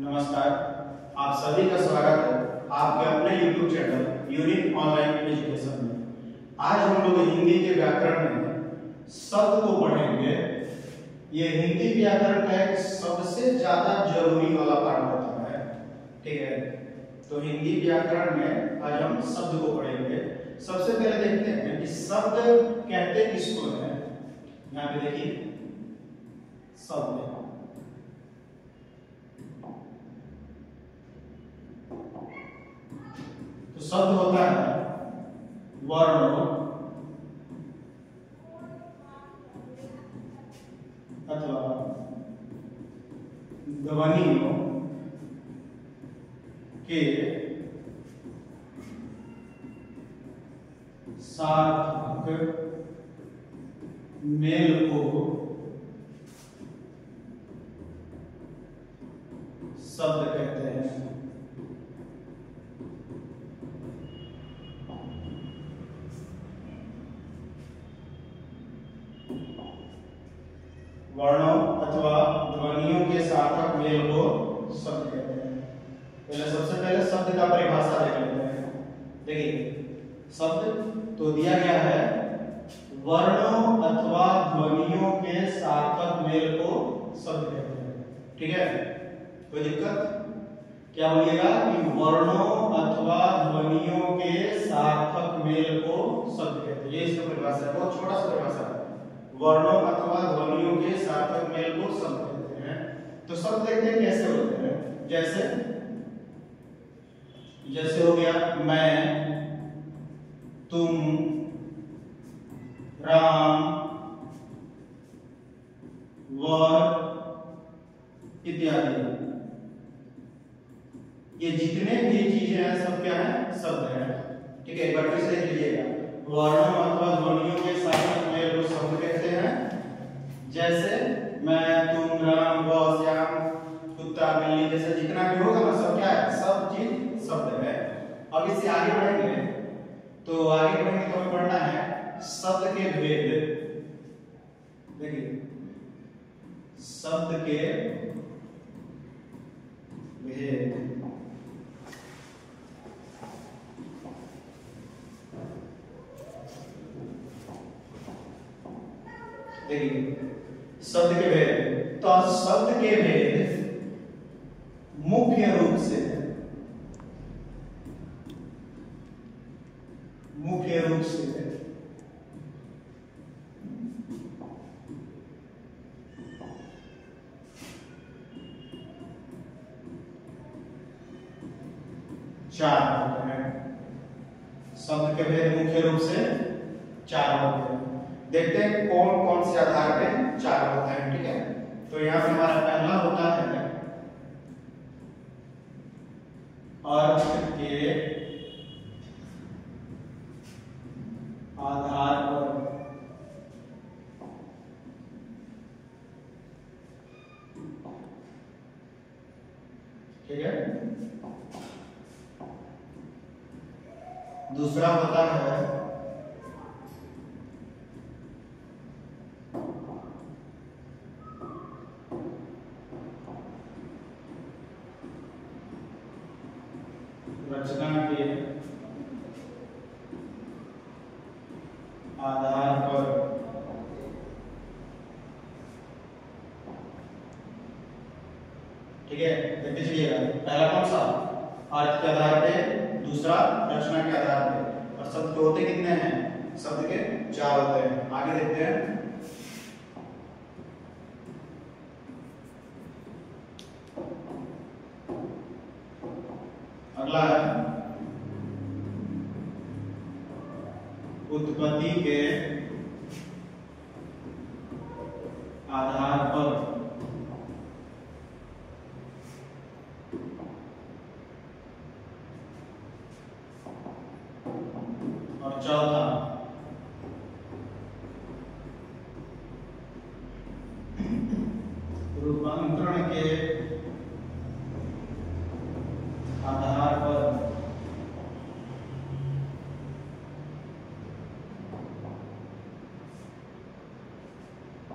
नमस्कार, आप सभी का स्वागत है आपके अपने YouTube channel unique online education में। आज हम लोग हिंदी के व्याकरण में शब्द को पढ़ेंगे। ये हिंदी व्याकरण का एक सबसे ज्यादा जरूरी वाला पार्ट होता है, ठीक है। तो हिंदी व्याकरण में आज हम शब्द को पढ़ेंगे। सबसे पहले देखते हैं कि शब्द कहते किसको है। यहाँ पे देखिए शब्द, तो शब्द होता है वर्णों अथवा ध्वनियों के सार्थक मेल को शब्द कहते हैं। वर्णों अथवा ध्वनियों के सार्थक मेल को शब्द कहते हैं। सबसे पहले शब्द का परिभाषा देख लेते हैं। देखिए शब्द तो दिया गया है वर्णों अथवा ध्वनियों के सार्थक मेल को शब्द कहते हैं, ठीक है। कोई दिक्कत? क्या बोलिएगा कि वर्णों अथवा ध्वनियों के सार्थक मेल को शब्द कहते हैं। ये इसका परिभाषा है, बहुत छोटा सा परिभाषा है। वर्णों अथवा ध्वनियों के सार्थक मेल को शब्द कहते हैं। तो शब्द देखते हैं कैसे होते हैं। जैसे हो गया मैं, तुम, राम, वह इत्यादि। ये जितने भी चीजें हैं सब क्या है? शब्द है, ठीक है। एक बार फिर से देख लीजिएगा, वर्णों अथवा ध्वनियों के सार्थक मेल को शब्द कहते हैं। जैसे मैं, तुम, राम, वह, श्याम, कुत्ता, बिल्ली, जैसे जितना भी होगा ना सब क्या है? सब चीज शब्द है। अब इससे आगे बढ़ेंगे तो हमें पढ़ना है शब्द के भेद। देखिए शब्द के भेद। देखिए शब्द के भेद, तो शब्द के भेद मुख्य रूप से चार होते हैं। शब्द के भेद मुख्य रूप से चार होते हैं। देखते हैं कौन कौन से आधार पे चार होते हैं, ठीक है। तो यहाँ पे हमारा पहला होता है अर्थ के आधार पर। ठीक है। दूसरा होता है रचना के आधार पर। ठीक है, देखते चलिएगा। पहला कौन सा? अर्थ के आधार पे, दूसरा रचना के आधार पे। और शब्द के होते कितने हैं? शब्द के चार होते हैं। आगे देखते हैं। अगला है उत्पत्ति के आधार पर। और चौथा रूपांतरण के आधार पर।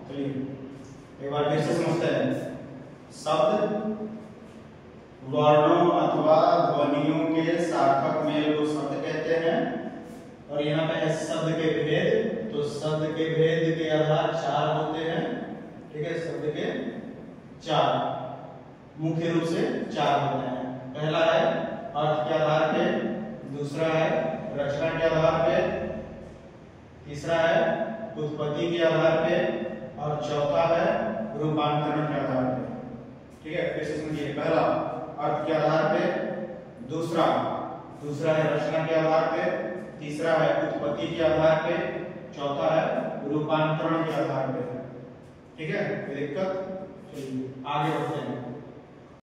चलिए एक बार फिर से समझते हैं। शब्द वर्णों अथवा ध्वनियों के सार्थक मेल को शब्द कहते हैं। और यहाँ पे है शब्द के भेद, तो शब्द के भेद के आधार 4 होते हैं। ठीक है, शब्द के 4 मुख्य रूप से 4 होते हैं। पहला है अर्थ के आधार पे, दूसरा है रचना के आधार पे, तीसरा है उत्पत्ति के आधार पे, और चौथा है रूपांतरण के आधार पे। ठीक है, फिर से सुनिए। पहला अर्थ के आधार पे, दूसरा है रचना के आधार पे, तीसरा है उत्पत्ति के आधार पे, चौथा है रूपांतरण के आधार पे। ठीक है, कोई दिक्कत? चलिए आगे बढ़ते हैं।